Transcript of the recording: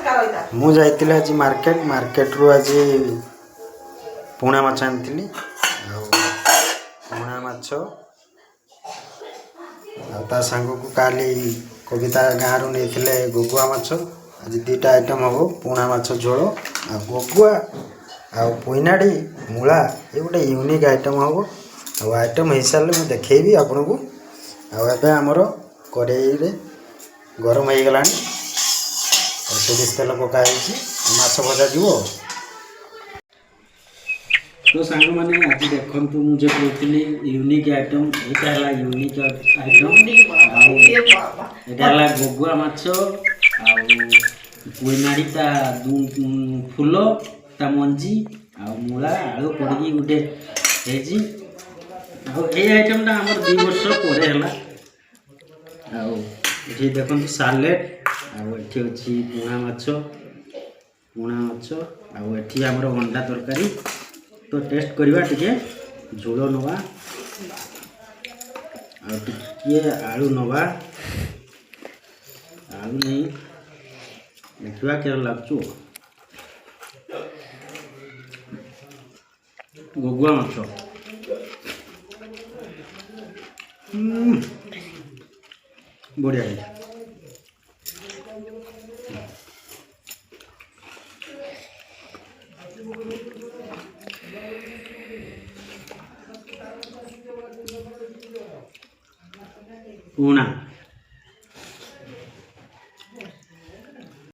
ମୁଁ ଯାଇଥିଲି ଆଜି ମାର୍କେଟରୁ ଆଜି ପୁଣା ମାଛ ଆଣିଥିଲି ଆଉ ପୁଣା ମାଛ ଆଉ ତା ସାଙ୍ଗକୁ କାଲି କବିତା ଗାଁରୁ ନେଇଥିଲେ ଗୁଗୁଆ ମାଛ। ଆଜି ଦୁଇଟା ଆଇଟମ୍ ହେବ, ପୁଣା ମାଛ ଝୋଳ ଆଉ ଗୁଗୁଆ ଆଉ ପୋଇନାଡ଼ି ମୂଳା। ଏ ଗୋଟେ ୟୁନିକ୍ ଆଇଟମ୍ ହେବ। ଆଉ ଆଇଟମ୍ ହେଇସାରିଲେ ମୁଁ ଦେଖେଇବି ଆପଣଙ୍କୁ। ଆଉ ଏବେ ଆମର କଡ଼େଇରେ ଗରମ ହେଇଗଲାଣି, ସୋରିଷ ତେଲ ପକା ହେଇଛି, ମାଛ ଭଜା ଯିବ। तो सांग मैंने आज देखु मुझे कहती यूनिक आइटम यहाँ है यूनिक आइटम यहाँ गुगुआ माछ पुईनाड़ी ता फूल ता मंजी मूला आलू पड़ी गोटे आइटमटा आम 2 वर्ष पर देखो सालेड आठी अच्छी पुणा माछ आमर अंडा तरकारी। तो टेस्ट करवा टिके झोल नवा टिके आलू नवा आलू नहीं देखा क्या लगचु गुगुआ माछ बढ़िया है। पूना